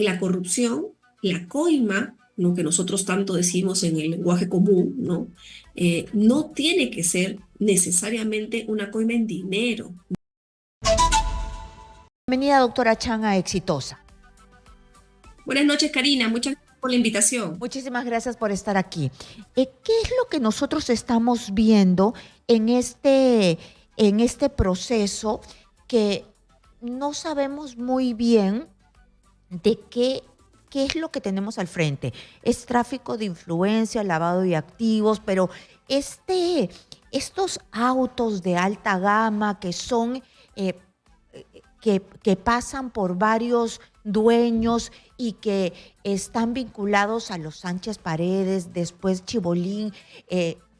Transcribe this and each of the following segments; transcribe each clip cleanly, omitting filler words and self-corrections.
la corrupción, la coima, lo que nosotros tanto decimos en el lenguaje común, ¿no? No tiene que ser necesariamente una coima en dinero. Bienvenida, doctora Changa, exitosa. Buenas noches, Karina. Muchas gracias por la invitación. Muchísimas gracias por estar aquí. ¿Qué es lo que nosotros estamos viendo en este proceso que no sabemos muy bien de qué es lo que tenemos al frente? Es tráfico de influencia, lavado de activos, pero estos autos de alta gama que son eh, que pasan por varios dueños y que están vinculados a los Sánchez Paredes, después Chibolín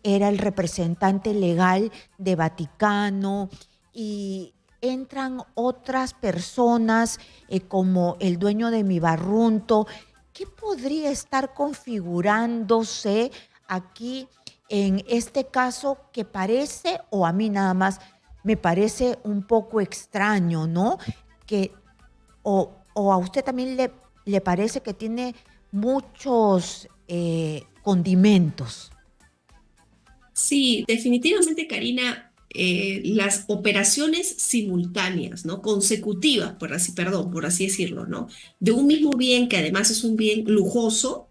era el representante legal de Vaticano y entran otras personas como el dueño de Mi Barrunto. ¿Qué podría estar configurándose aquí en este caso que parece, o a mí nada más, me parece un poco extraño, ¿no? Que, o a usted también le parece que tiene muchos condimentos. Sí, definitivamente, Karina, las operaciones simultáneas, ¿no? Consecutivas, por así decirlo, ¿no? De un mismo bien que además es un bien lujoso,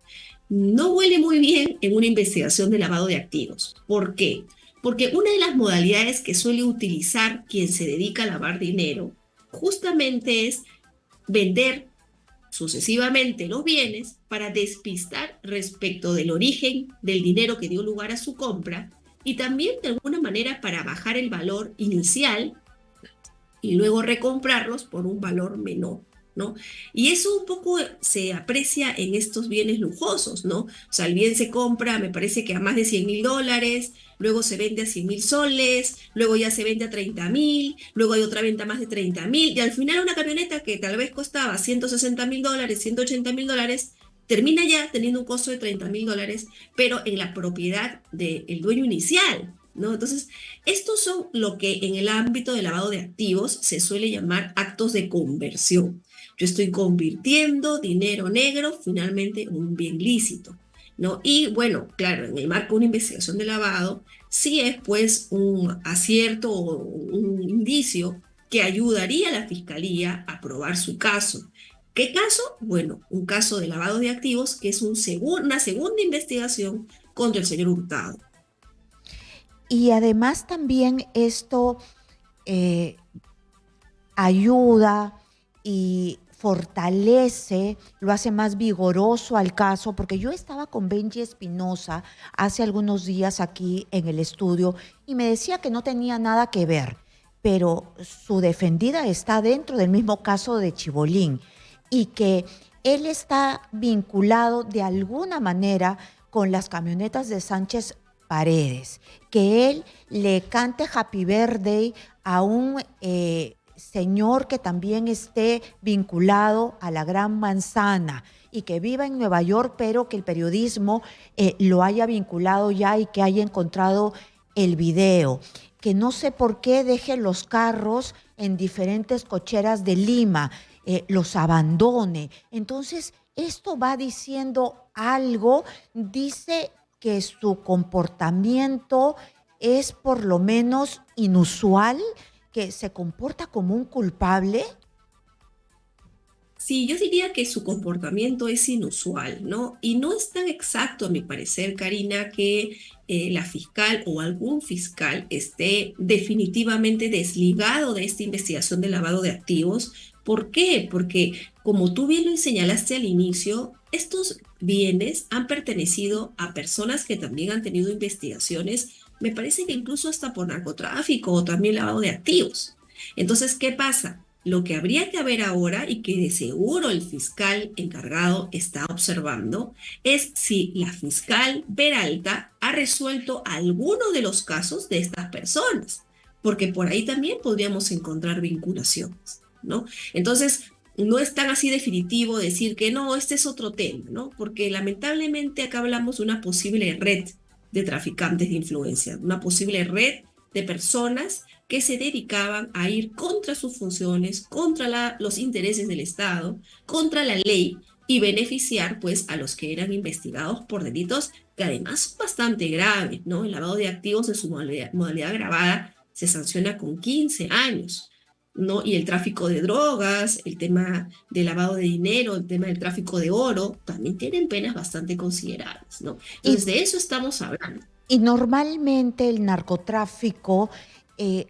no huele muy bien en una investigación de lavado de activos. ¿Por qué? Porque una de las modalidades que suele utilizar quien se dedica a lavar dinero justamente es vender sucesivamente los bienes para despistar respecto del origen del dinero que dio lugar a su compra y también de alguna manera para bajar el valor inicial y luego recomprarlos por un valor menor, ¿no? Y eso un poco se aprecia en estos bienes lujosos, ¿no? O sea, el bien se compra, me parece que a más de $100,000, luego se vende a 100,000 soles, luego ya se vende a 30,000, luego hay otra venta más de 30,000, y al final una camioneta que tal vez costaba $160,000, $180,000, termina ya teniendo un costo de $30,000, pero en la propiedad del dueño inicial, ¿no? Entonces, estos son lo que en el ámbito de lavado de activos se suele llamar actos de conversión. Yo estoy convirtiendo dinero negro finalmente en un bien lícito, ¿no? Y bueno, claro, en el marco de una investigación de lavado, sí es pues un acierto o un indicio que ayudaría a la fiscalía a probar su caso. ¿Qué caso? Bueno, un caso de lavado de activos que es una segunda investigación contra el señor Hurtado. Y además también esto eh, ayuda y fortalece, lo hace más vigoroso al caso, porque yo estaba con Benji Espinosa hace algunos días aquí en el estudio y me decía que no tenía nada que ver, pero su defendida está dentro del mismo caso de Chibolín y que él está vinculado de alguna manera con las camionetas de Sánchez Paredes, que él le cante Happy Birthday a un señor que también esté vinculado a la Gran Manzana y que viva en Nueva York, pero que el periodismo lo haya vinculado ya y que haya encontrado el video, que no sé por qué deje los carros en diferentes cocheras de Lima, los abandone. Entonces, esto va diciendo algo, dice que su comportamiento es por lo menos inusual, que se comporta como un culpable. Sí, yo diría que su comportamiento es inusual, ¿no? Y no es tan exacto, a mi parecer, Karina, que la fiscal o algún fiscal esté definitivamente desligado de esta investigación de lavado de activos. ¿Por qué? Porque, como tú bien lo señalaste al inicio, estos bienes han pertenecido a personas que también han tenido investigaciones, me parece que incluso hasta por narcotráfico o también lavado de activos. Entonces, ¿qué pasa? Lo que habría que ver ahora y que de seguro el fiscal encargado está observando es si la fiscal Peralta ha resuelto alguno de los casos de estas personas, porque por ahí también podríamos encontrar vinculaciones, ¿no? Entonces, no es tan así definitivo decir que no, este es otro tema, ¿no? Porque lamentablemente acá hablamos de una posible red de traficantes de influencia, una posible red de personas que se dedicaban a ir contra sus funciones, contra los intereses del Estado, contra la ley y beneficiar pues a los que eran investigados por delitos que además son bastante graves, ¿no? El lavado de activos en su modalidad agravada se sanciona con 15 años. ¿No? Y el tráfico de drogas, el tema del lavado de dinero, el tema del tráfico de oro, también tienen penas bastante considerables, ¿no? Y, Entonces, de eso estamos hablando. y normalmente el narcotráfico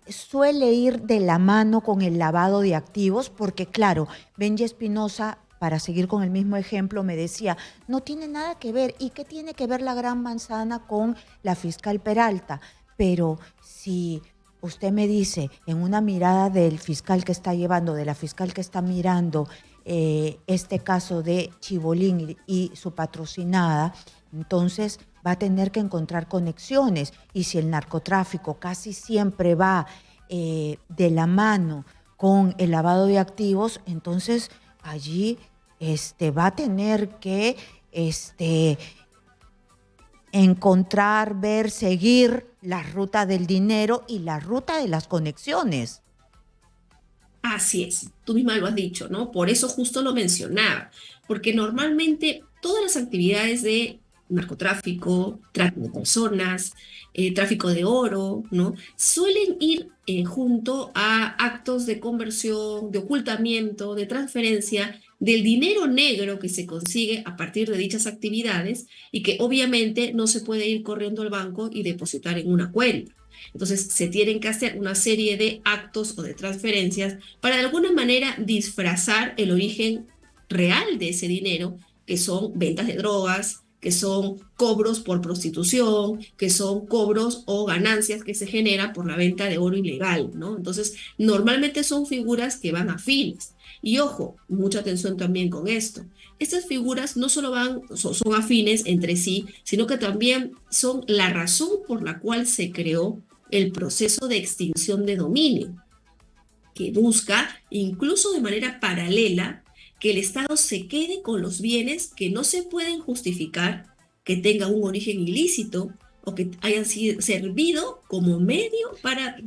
suele ir de la mano con el lavado de activos, porque claro, Benji Espinosa, para seguir con el mismo ejemplo, me decía, no tiene nada que ver. ¿Y qué tiene que ver la Gran Manzana con la fiscal Peralta? Pero si usted me dice en una mirada del fiscal que está llevando, de la fiscal que está mirando este caso de Chibolín y su patrocinada, entonces va a tener que encontrar conexiones. Y si el narcotráfico casi siempre va de la mano con el lavado de activos, entonces allí va a tener que encontrar, ver, seguir la ruta del dinero y la ruta de las conexiones. Así es, tú misma lo has dicho, ¿no? Por eso justo lo mencionaba, porque normalmente todas las actividades de narcotráfico, tráfico de personas, tráfico de oro, ¿no? Suelen ir junto a actos de conversión, de ocultamiento, de transferencia del dinero negro que se consigue a partir de dichas actividades y que obviamente no se puede ir corriendo al banco y depositar en una cuenta. Entonces se tienen que hacer una serie de actos o de transferencias para de alguna manera disfrazar el origen real de ese dinero, que son ventas de drogas, que son cobros por prostitución, que son cobros o ganancias que se generan por la venta de oro ilegal, ¿no? Entonces, normalmente son figuras que van afines. Y ojo, mucha atención también con esto. Estas figuras no solo son afines entre sí, sino que también son la razón por la cual se creó el proceso de extinción de dominio, que busca, incluso de manera paralela, que el Estado se quede con los bienes que no se pueden justificar, que tengan un origen ilícito o que hayan servido como medio para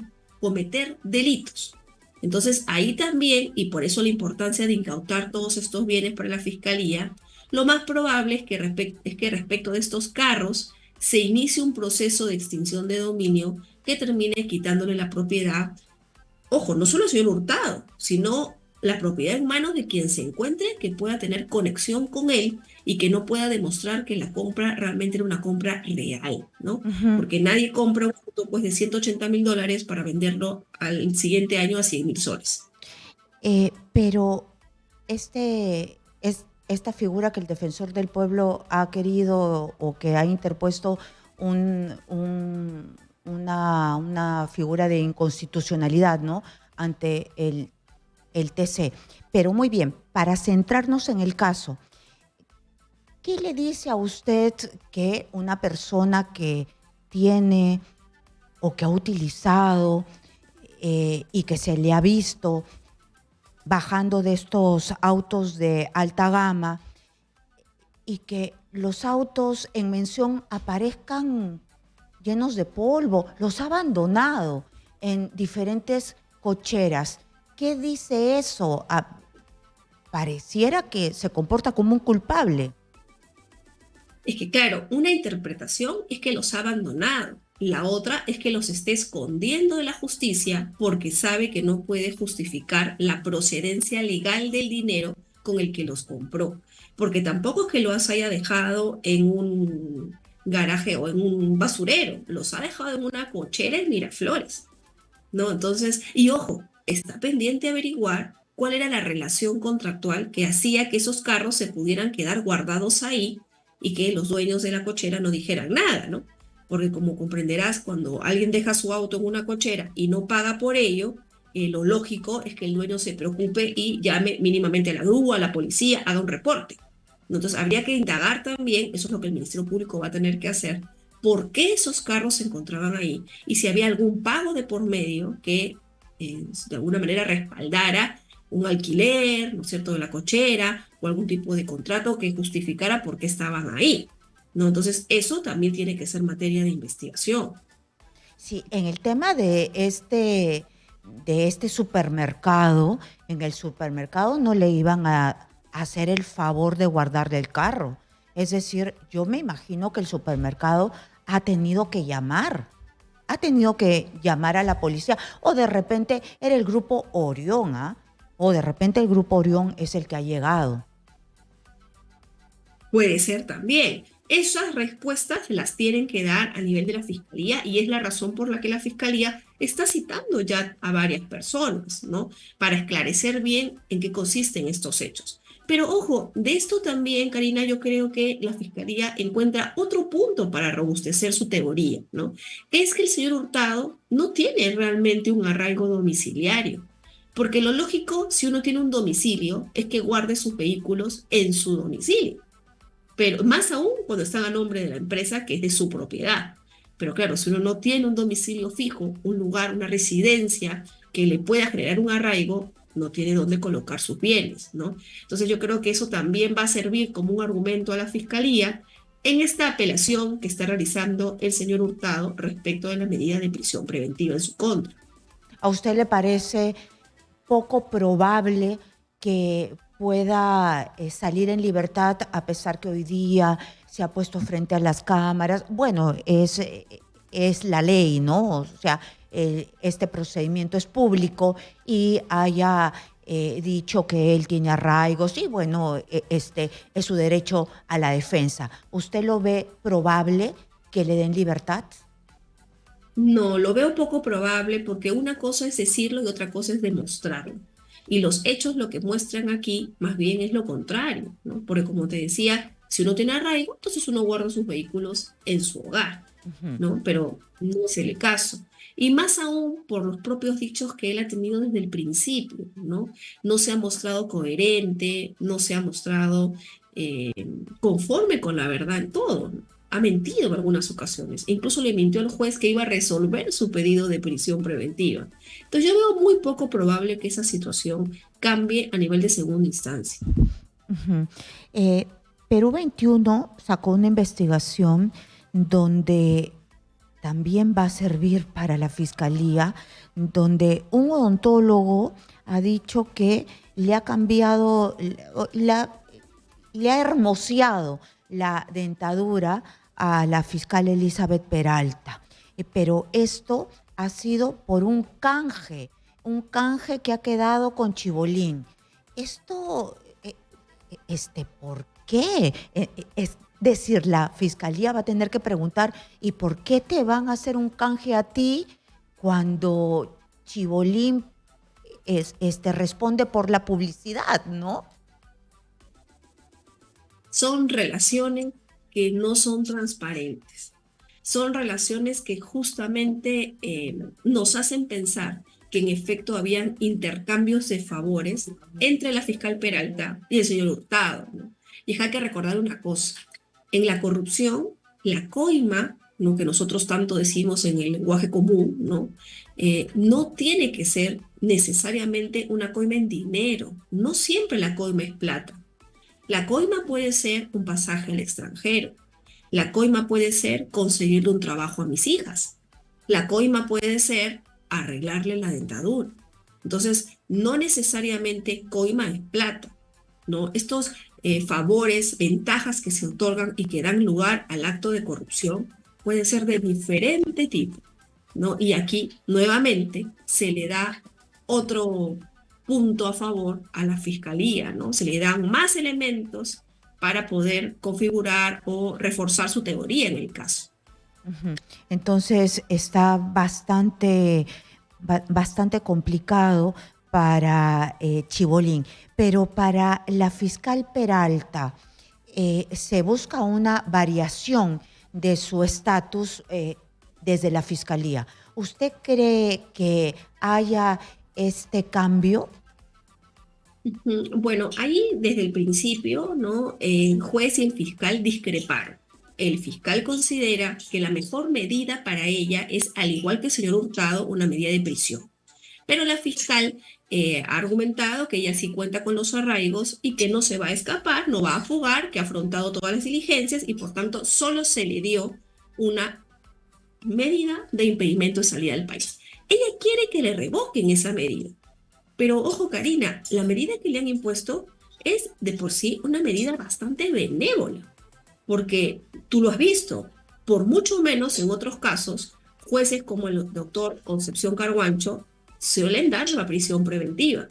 cometer delitos. Entonces, ahí también, y por eso la importancia de incautar todos estos bienes para la Fiscalía, lo más probable es que respecto de estos carros se inicie un proceso de extinción de dominio que termine quitándole la propiedad. Ojo, no solo al señor Hurtado, sino la propiedad en manos de quien se encuentre que pueda tener conexión con él y que no pueda demostrar que la compra realmente era una compra real, ¿no? Ujú. Porque nadie compra un auto pues, de $180.000 para venderlo al siguiente año a 100.000 soles. Pero esta figura que el defensor del pueblo ha querido o que ha interpuesto una figura de inconstitucionalidad, ¿no? Ante el TC. Pero muy bien, para centrarnos en el caso, ¿qué le dice a usted que una persona que tiene o que ha utilizado y que se le ha visto bajando de estos autos de alta gama y que los autos en mención aparezcan llenos de polvo, los ha abandonado en diferentes cocheras? ¿Qué dice eso? Pareciera que se comporta como un culpable. Es que, claro, una interpretación es que los ha abandonado. La otra es que los esté escondiendo de la justicia porque sabe que no puede justificar la procedencia legal del dinero con el que los compró. Porque tampoco es que los haya dejado en un garaje o en un basurero, los ha dejado en una cochera en Miraflores, ¿no? Entonces, y ojo, está pendiente averiguar cuál era la relación contractual que hacía que esos carros se pudieran quedar guardados ahí y que los dueños de la cochera no dijeran nada, ¿no? Porque como comprenderás, cuando alguien deja su auto en una cochera y no paga por ello, lo lógico es que el dueño se preocupe y llame mínimamente a la grúa, a la policía, haga un reporte. Entonces habría que indagar también, eso es lo que el Ministerio Público va a tener que hacer, por qué esos carros se encontraban ahí y si había algún pago de por medio que de alguna manera respaldara un alquiler, ¿no es cierto?, de la cochera o algún tipo de contrato que justificara por qué estaban ahí, ¿no? Entonces, eso también tiene que ser materia de investigación. Sí, en el tema de este supermercado, en el supermercado no le iban a hacer el favor de guardarle el carro. Es decir, yo me imagino que el supermercado ha tenido que llamar, ha tenido que llamar a la policía, o de repente era el grupo Orión, ¿ah? O de repente el grupo Orión es el que ha llegado. Puede ser también. Esas respuestas las tienen que dar a nivel de la fiscalía y es la razón por la que la fiscalía está citando ya a varias personas, ¿no? Para esclarecer bien en qué consisten estos hechos. Pero ojo, de esto también, Karina, yo creo que la fiscalía encuentra otro punto para robustecer su teoría, ¿no? Es que el señor Hurtado no tiene realmente un arraigo domiciliario. Porque lo lógico, si uno tiene un domicilio, es que guarde sus vehículos en su domicilio, pero más aún cuando están a nombre de la empresa que es de su propiedad. Pero claro, si uno no tiene un domicilio fijo, un lugar, una residencia que le pueda generar un arraigo, no tiene dónde colocar sus bienes, ¿no? Entonces yo creo que eso también va a servir como un argumento a la fiscalía en esta apelación que está realizando el señor Hurtado respecto de la medida de prisión preventiva en su contra. ¿A usted le parece poco probable que pueda salir en libertad a pesar que hoy día se ha puesto frente a las cámaras? Bueno, es la ley, ¿no? O sea, este procedimiento es público y haya dicho que él tiene arraigos y bueno, este es su derecho a la defensa. ¿Usted lo ve probable que le den libertad? No, lo veo poco probable porque una cosa es decirlo y otra cosa es demostrarlo. Y los hechos lo que muestran aquí más bien es lo contrario, ¿no? Porque como te decía, si uno tiene arraigo, entonces uno guarda sus vehículos en su hogar, Ujú. ¿no? Pero no es el caso. Y más aún por los propios dichos que él ha tenido desde el principio, ¿no? No se ha mostrado coherente, no se ha mostrado eh, conforme con la verdad en todo, ¿no? Ha mentido en algunas ocasiones. E incluso le mintió al juez que iba a resolver su pedido de prisión preventiva. Entonces yo veo muy poco probable que esa situación cambie a nivel de segunda instancia. Ujú. Eh, Perú 21 sacó una investigación donde también va a servir para la fiscalía, donde un odontólogo ha dicho que le ha cambiado, le ha hermoseado la dentadura a la fiscal Elizabeth Peralta. Pero esto ha sido por un canje que ha quedado con Chibolín. Esto, ¿por qué? Es decir, la fiscalía va a tener que preguntar, ¿y por qué te van a hacer un canje a ti cuando Chibolín responde por la publicidad, ¿no? Son relaciones que no son transparentes. Son relaciones que justamente nos hacen pensar que en efecto habían intercambios de favores entre la fiscal Peralta y el señor Hurtado, ¿no? Y hay que recordar una cosa, en la corrupción, la coima, lo que nosotros tanto decimos en el lenguaje común, ¿no? No tiene que ser necesariamente una coima en dinero, no siempre la coima es plata. La coima puede ser un pasaje al extranjero. La coima puede ser conseguirle un trabajo a mis hijas. La coima puede ser arreglarle la dentadura. Entonces, no necesariamente coima es plata, ¿no? Estos favores, ventajas que se otorgan y que dan lugar al acto de corrupción pueden ser de diferente tipo, ¿no? Y aquí, nuevamente, se le da otro punto a favor a la fiscalía, ¿no? Se le dan más elementos para poder configurar o reforzar su teoría en el caso. Ujú. Entonces está bastante complicado para Chibolín, pero para la fiscal Peralta se busca una variación de su estatus desde la fiscalía. ¿Usted cree que haya este cambio? Bueno, ahí desde el principio, ¿no? El juez y el fiscal discreparon. El fiscal considera que la mejor medida para ella es, al igual que el señor Hurtado, una medida de prisión. Pero la fiscal ha argumentado que ella sí cuenta con los arraigos y que no se va a escapar, no va a fugar, que ha afrontado todas las diligencias y por tanto solo se le dio una medida de impedimento de salida del país. Ella quiere que le revoquen esa medida. Pero ojo, Karina, la medida que le han impuesto es de por sí una medida bastante benévola, porque tú lo has visto, por mucho menos en otros casos, jueces como el doctor Concepción Carguancho suelen dar la prisión preventiva.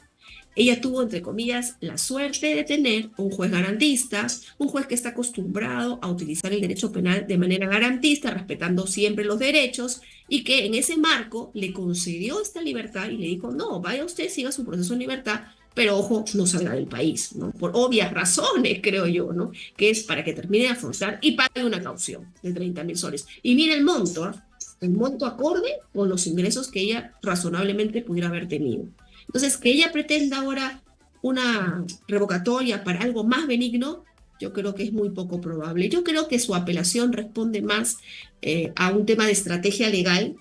Ella tuvo, entre comillas, la suerte de tener un juez garantista, un juez que está acostumbrado a utilizar el derecho penal de manera garantista, respetando siempre los derechos, y que en ese marco le concedió esta libertad y le dijo, no, vaya usted, siga su proceso en libertad, pero ojo, no salga del país, ¿no? Por obvias razones, creo yo, ¿no? Que es para que termine de afrontar y pague una caución de 30.000 soles. Y mire el monto acorde con los ingresos que ella razonablemente pudiera haber tenido. Entonces, que ella pretenda ahora una revocatoria para algo más benigno, yo creo que es muy poco probable. Yo creo que su apelación responde más a un tema de estrategia legal,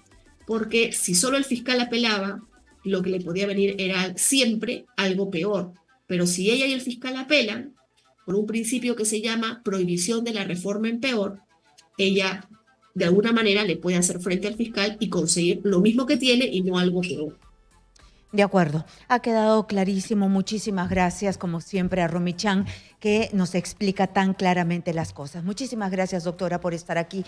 porque si solo el fiscal apelaba, lo que le podía venir era siempre algo peor. Pero si ella y el fiscal apelan por un principio que se llama prohibición de la reforma en peor, ella de alguna manera le puede hacer frente al fiscal y conseguir lo mismo que tiene y no algo peor. De acuerdo, ha quedado clarísimo. Muchísimas gracias, como siempre, a Romy Chan, que nos explica tan claramente las cosas. Muchísimas gracias, doctora, por estar aquí